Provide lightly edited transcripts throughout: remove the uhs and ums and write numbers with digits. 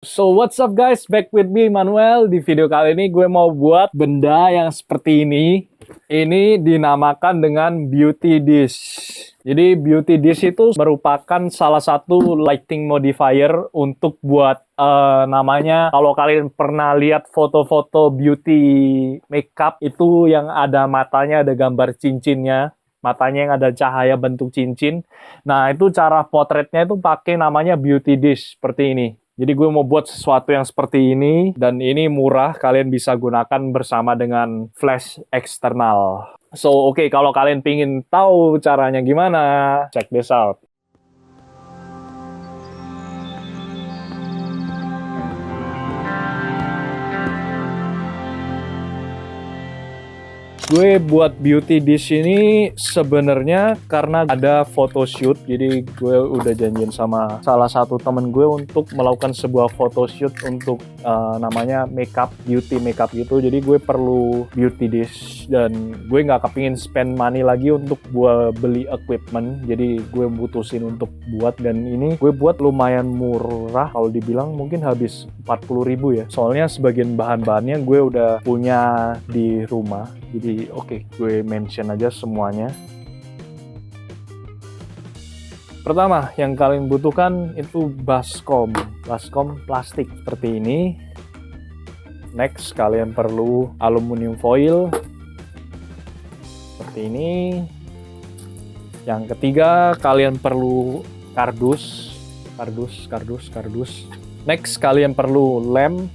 So what's up guys, back with me Manuel. Di video kali ini gue mau buat benda yang seperti ini. Ini dinamakan dengan beauty dish. Jadi beauty dish itu merupakan salah satu lighting modifier untuk buat namanya, kalau kalian pernah lihat foto-foto beauty makeup itu yang ada matanya, ada gambar cincinnya, matanya yang ada cahaya bentuk cincin. Nah, itu cara potretnya itu pakai namanya beauty dish seperti ini. Jadi gue mau buat sesuatu yang seperti ini, dan ini murah, kalian bisa gunakan bersama dengan flash eksternal. So, oke, kalau kalian pingin tahu caranya gimana, check this out. Gue buat beauty dish ini sebenarnya karena ada photoshoot. Jadi gue udah janjian sama salah satu temen gue untuk melakukan sebuah photoshoot untuk namanya makeup, beauty makeup gitu. Jadi gue perlu beauty dish dan gue nggak kepingin spend money lagi untuk gue beli equipment. Jadi gue butuhin untuk buat, dan ini gue buat lumayan murah. Kalau dibilang mungkin habis 40.000 ya. Soalnya sebagian bahan-bahannya gue udah punya di rumah. Jadi oke, gue mention aja semuanya. Pertama, yang kalian butuhkan itu baskom. Baskom plastik seperti ini. Next, kalian perlu aluminium foil. Seperti ini. Yang ketiga, kalian perlu kardus. Kardus. Next, kalian perlu lem.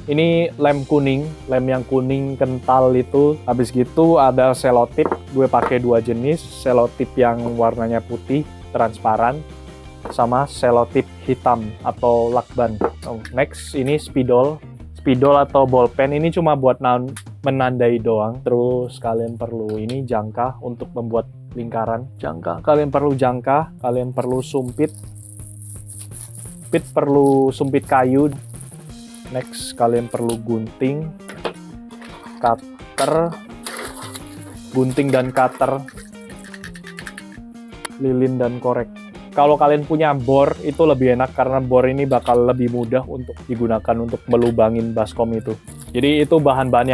Ini lem kuning, lem yang kuning kental itu. Habis gitu ada selotip, gue pakai 2 jenis. Selotip yang warnanya putih, transparan, sama selotip hitam atau lakban. Next, ini spidol atau bolpen. Ini cuma buat menandai doang. Terus kalian perlu ini jangka untuk membuat lingkaran. Kalian perlu sumpit. Perlu sumpit kayu. Next, kalian perlu gunting, cutter, gunting dan cutter, lilin dan korek. Kalau kalian punya bor, itu lebih enak karena bor ini bakal lebih mudah untuk digunakan untuk melubangin baskom itu. Jadi itu bahan-bahan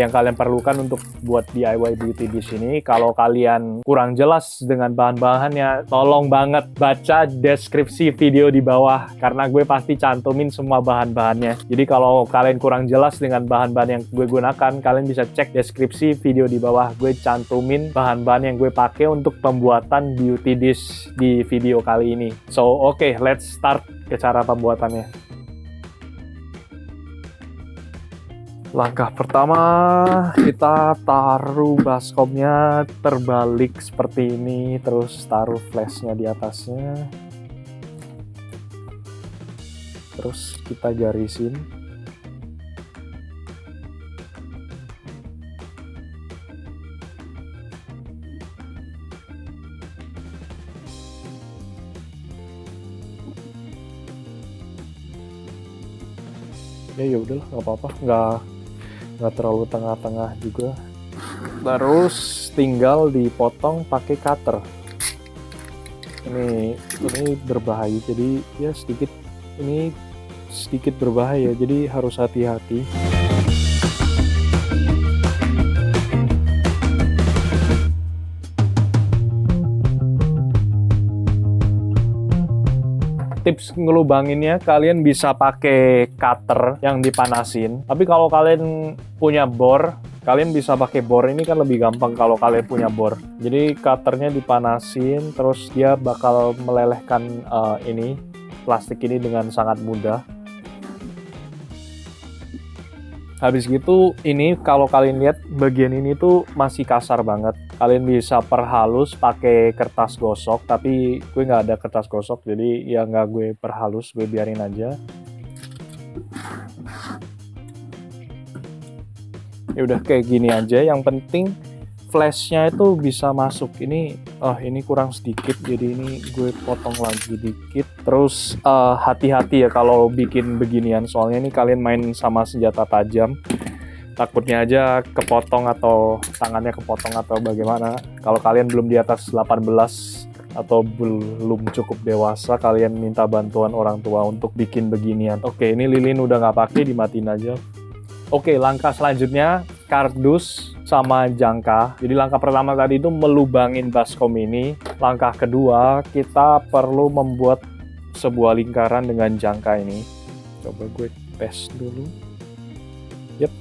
yang kalian perlukan untuk buat DIY beauty dish ini. Kalau kalian kurang jelas dengan bahan-bahannya, tolong banget baca deskripsi video di bawah, karena gue pasti cantumin semua bahan-bahannya. Jadi kalau kalian kurang jelas dengan bahan-bahan yang gue gunakan, kalian bisa cek deskripsi video di bawah. Gue cantumin bahan-bahan yang gue pakai untuk pembuatan beauty dish di video kali ini. So, oke, let's start ke cara pembuatannya. Langkah pertama, kita taruh baskomnya terbalik seperti ini, terus taruh flashnya di atasnya. Terus kita garisin. Ya udahlah, nggak apa-apa, nggak terlalu tengah-tengah juga. Terus tinggal dipotong pakai cutter. Ini berbahaya, jadi ya sedikit berbahaya, jadi harus hati-hati. Tips ngelubanginnya, kalian bisa pakai cutter yang dipanasin. Tapi kalau kalian punya bor, kalian bisa pakai bor. Ini kan lebih gampang kalau kalian punya bor. Jadi cutternya dipanasin, terus dia bakal melelehkan ini plastik ini dengan sangat mudah. Habis gitu, ini kalau kalian lihat bagian ini tuh masih kasar banget. Kalian bisa perhalus pakai kertas gosok, tapi gue nggak ada kertas gosok, jadi ya nggak gue perhalus, gue biarin aja. Ya udah kayak gini aja. Yang penting flashnya itu bisa masuk. Ini kurang sedikit, jadi ini gue potong lagi dikit. Terus hati-hati ya kalau bikin beginian, soalnya ini kalian main sama senjata tajam. Takutnya aja kepotong atau tangannya kepotong atau bagaimana. Kalau kalian belum di atas 18 atau belum cukup dewasa, kalian minta bantuan orang tua untuk bikin beginian. Oke, ini lilin udah nggak pakai, dimatiin aja. Oke, langkah selanjutnya kardus sama jangka. Jadi langkah pertama tadi itu melubangin baskom ini. Langkah kedua, kita perlu membuat sebuah lingkaran dengan jangka ini. Coba gue tes dulu. Yep.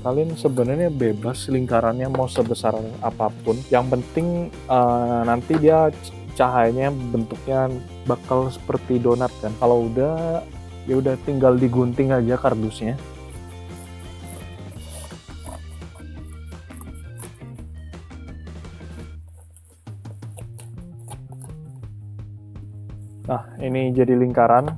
Kalian sebenarnya bebas lingkarannya mau sebesar apapun. Yang penting nanti dia cahayanya bentuknya bakal seperti donat kan. Kalau udah ya udah tinggal digunting aja kardusnya. Nah, ini jadi lingkaran.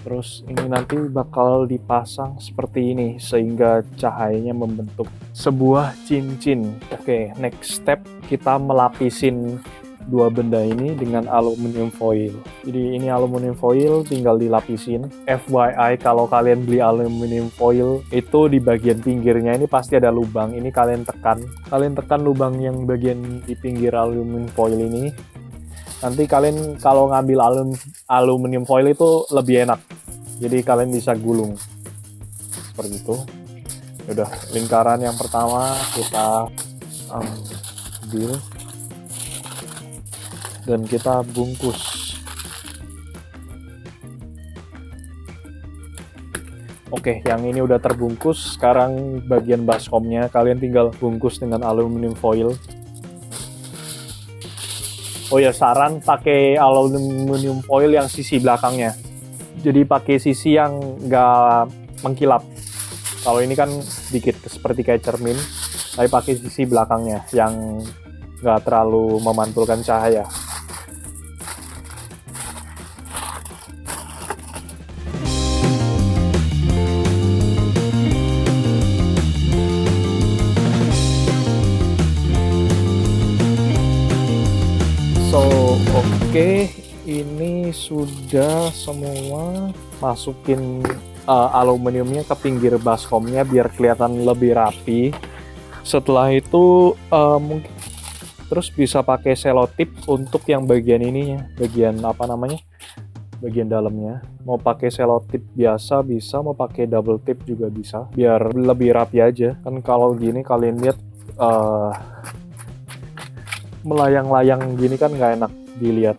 Terus ini nanti bakal dipasang seperti ini sehingga cahayanya membentuk sebuah cincin. Oke, next step kita melapisin dua benda ini dengan aluminium foil. Jadi ini aluminium foil tinggal dilapisin. FYI, kalau kalian beli aluminium foil itu di bagian pinggirnya ini pasti ada lubang. Ini kalian tekan lubang yang bagian di pinggir aluminium foil ini. Nanti kalian kalau ngambil aluminium foil itu lebih enak. Jadi kalian bisa gulung. Seperti itu. Udah, lingkaran yang pertama kita ambil dan kita bungkus. Oke, yang ini udah terbungkus. Sekarang bagian baskomnya kalian tinggal bungkus dengan aluminium foil. Oh ya, saran pakai aluminium foil yang sisi belakangnya. Jadi pakai sisi yang nggak mengkilap. Kalau ini kan dikit seperti kayak cermin, tapi pakai sisi belakangnya yang nggak terlalu memantulkan cahaya. Oke, ini sudah semua. Masukin aluminiumnya ke pinggir baskomnya biar kelihatan lebih rapi. Setelah itu mungkin terus bisa pakai selotip untuk yang bagian ininya, bagian apa namanya, bagian dalamnya. Mau pakai selotip biasa bisa, mau pakai double tip juga bisa, biar lebih rapi aja. Kan kalau gini kalian lihat melayang-layang gini kan nggak enak dilihat.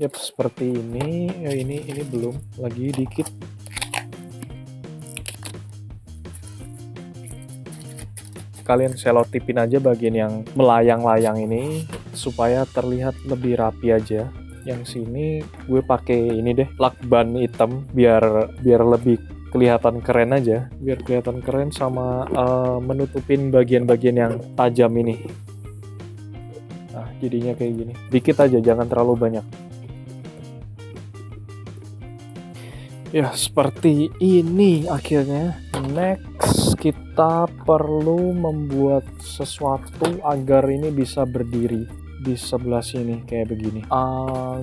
Yap, seperti ini. Ya, ini belum, lagi dikit. Kalian selotipin aja bagian yang melayang-layang ini supaya terlihat lebih rapi aja. Yang sini gue pakai ini deh, lakban hitam biar lebih kelihatan keren aja, biar kelihatan keren sama menutupin bagian-bagian yang tajam ini. Nah, jadinya kayak gini. Dikit aja, jangan terlalu banyak. Ya, seperti ini akhirnya. Next, kita perlu membuat sesuatu agar ini bisa berdiri di sebelah sini kayak begini.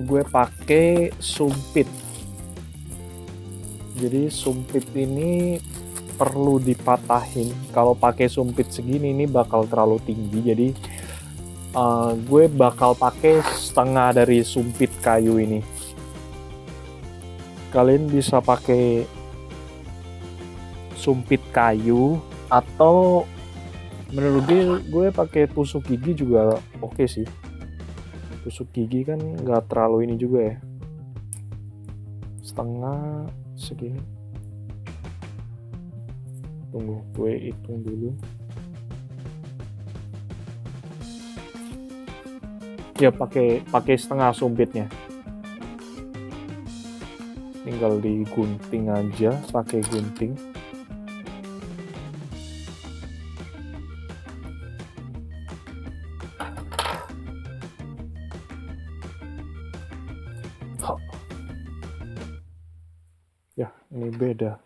Gue pakai sumpit. Jadi sumpit ini perlu dipatahin. Kalau pakai sumpit segini ini bakal terlalu tinggi. Jadi gue bakal pakai setengah dari sumpit kayu ini. Kalian bisa pakai sumpit kayu atau menurut gue pakai tusuk gigi juga oke sih. Tusuk gigi kan nggak terlalu ini juga ya. Setengah segini. Tunggu, gue hitung dulu. Ya, pakai setengah sumpitnya. Tinggal digunting aja pakai gunting. Ya, ini beda.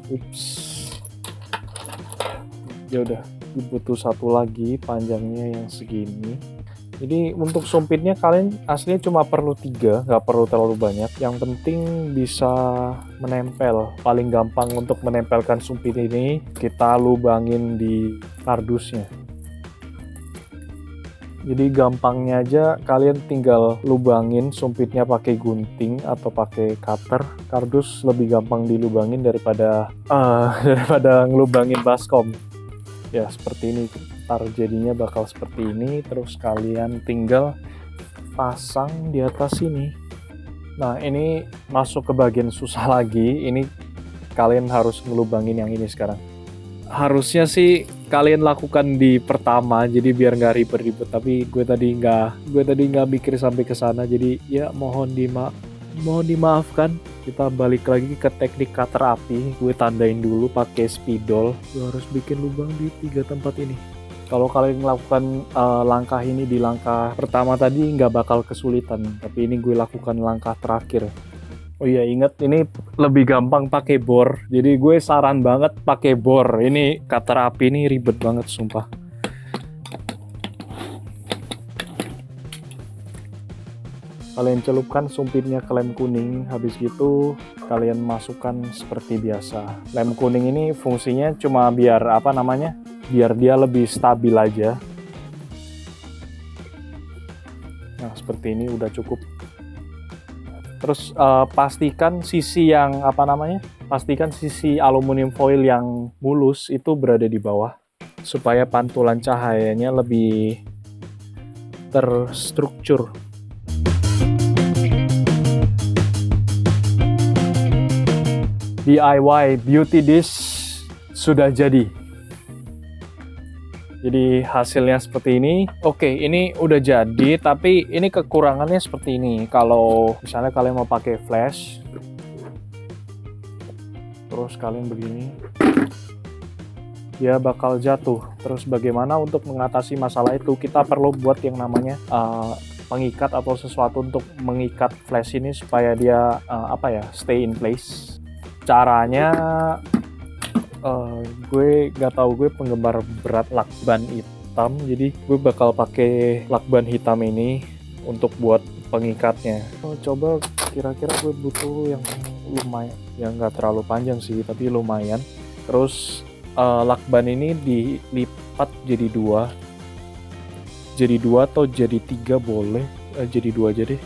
Ups. Ya udah, butuh satu lagi panjangnya yang segini. Jadi untuk sumpitnya kalian aslinya cuma perlu 3, nggak perlu terlalu banyak. Yang penting bisa menempel. Paling gampang untuk menempelkan sumpit ini kita lubangin di kardusnya. Jadi gampangnya aja kalian tinggal lubangin sumpitnya pakai gunting atau pakai cutter. Kardus lebih gampang dilubangin daripada ngelubangin baskom. Ya seperti ini. Ntar jadinya bakal seperti ini. Terus kalian tinggal pasang di atas sini. Nah ini masuk ke bagian susah lagi. Ini kalian harus ngelubangin yang ini sekarang. Harusnya sih kalian lakukan di pertama, jadi biar nggak ribet-ribet. Tapi gue tadi nggak mikir sampai ke sana. Jadi ya mohon dimaafkan. Kita balik lagi ke teknik cutter api. Gue tandain dulu pakai spidol. Gue harus bikin lubang di 3 tempat ini. Kalau kalian melakukan langkah ini di langkah pertama tadi nggak bakal kesulitan. Tapi ini gue lakukan langkah terakhir. Oh iya, ingat ini lebih gampang pakai bor. Jadi gue saran banget pakai bor. Ini cutter api ini ribet banget sumpah. Kalian celupkan sumpitnya ke lem kuning. Habis gitu kalian masukkan seperti biasa. Lem kuning ini fungsinya cuma biar biar dia lebih stabil aja. Nah, seperti ini udah cukup. Terus pastikan sisi aluminium foil yang mulus itu berada di bawah supaya pantulan cahayanya lebih terstruktur. DIY beauty dish sudah jadi. Jadi hasilnya seperti ini. Oke, ini udah jadi, tapi ini kekurangannya seperti ini. Kalau misalnya kalian mau pakai flash, terus kalian begini, dia bakal jatuh. Terus bagaimana untuk mengatasi masalah itu? Kita perlu buat yang namanya pengikat atau sesuatu untuk mengikat flash ini supaya dia stay in place. Caranya gue gak tahu, gue penggemar berat lakban hitam, jadi gue bakal pakai lakban hitam ini untuk buat pengikatnya. Coba kira-kira gue butuh yang lumayan, yang gak terlalu panjang sih tapi lumayan. Terus lakban ini dilipat jadi 2 atau jadi 3 boleh, jadi 2 aja deh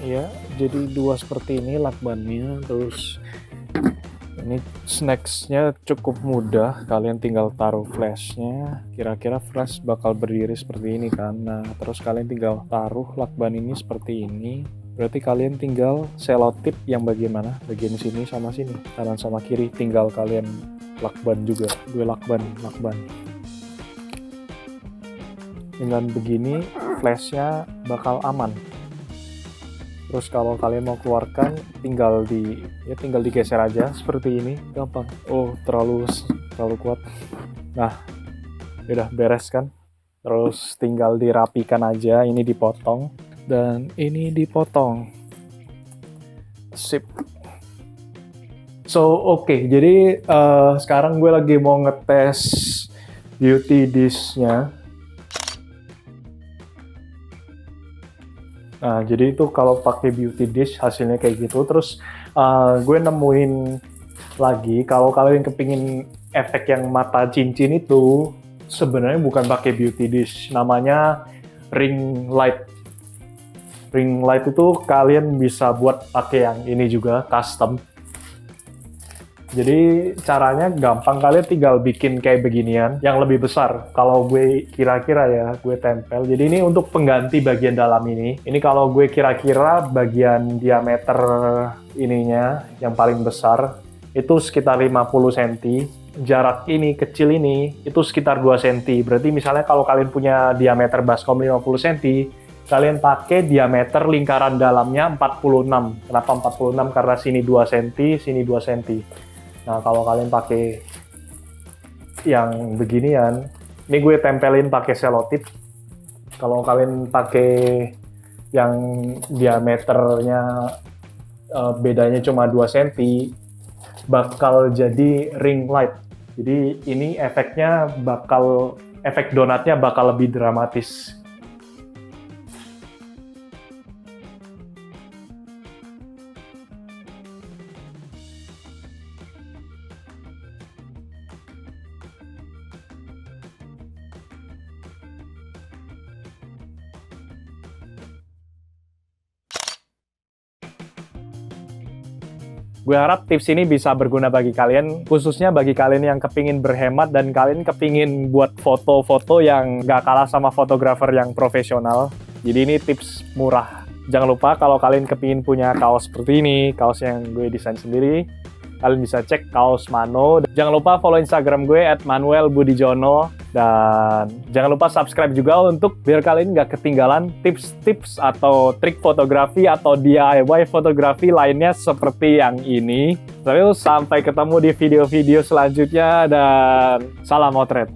ya, jadi 2 seperti ini lakbannya. Terus ini snacksnya cukup mudah, kalian tinggal taruh flashnya. Kira-kira flash bakal berdiri seperti ini kan. Nah terus kalian tinggal taruh lakban ini seperti ini. Berarti kalian tinggal selotip yang bagian mana, bagian sini sama sini, kanan sama kiri, tinggal kalian lakban juga. Gue lakban. Dengan begini flashnya bakal aman. Terus kalau kalian mau keluarkan tinggal digeser aja seperti ini, gampang. Oh, terlalu kuat. Nah, udah beres kan? Terus tinggal dirapikan aja, ini dipotong dan ini dipotong. Sip. So, oke. Jadi sekarang gue lagi mau ngetes beauty dish-nya. Nah, jadi itu kalau pakai beauty dish hasilnya kayak gitu. Terus gue nemuin lagi, kalau kalian kepingin efek yang mata cincin itu, sebenarnya bukan pakai beauty dish, namanya ring light. Ring light itu kalian bisa buat pakai yang ini juga, custom. Jadi caranya gampang, kalian tinggal bikin kayak beginian yang lebih besar. Kalau gue kira-kira ya, gue tempel. Jadi ini untuk pengganti bagian dalam ini. Ini kalau gue kira-kira bagian diameter ininya yang paling besar itu sekitar 50 cm. Jarak ini kecil ini itu sekitar 2 cm. Berarti misalnya kalau kalian punya diameter baskom 50 cm, kalian pakai diameter lingkaran dalamnya 46. Kenapa 46? Karena sini 2 cm, sini 2 cm. Nah, kalau kalian pakai yang beginian, ini gue tempelin pakai selotip. Kalau kalian pakai yang diameternya bedanya cuma 2 cm, bakal jadi ring light. Jadi ini efek donatnya bakal lebih dramatis. Gue harap tips ini bisa berguna bagi kalian, khususnya bagi kalian yang kepingin berhemat dan kalian kepingin buat foto-foto yang gak kalah sama fotografer yang profesional. Jadi ini tips murah. Jangan lupa kalau kalian kepingin punya kaos seperti ini, kaos yang gue desain sendiri, kalian bisa cek kaos Mano. Jangan lupa follow Instagram gue @manuelbudijono. Dan jangan lupa subscribe juga untuk biar kalian nggak ketinggalan tips-tips atau trik fotografi atau DIY fotografi lainnya seperti yang ini. Sampai ketemu di video-video selanjutnya dan salam motret.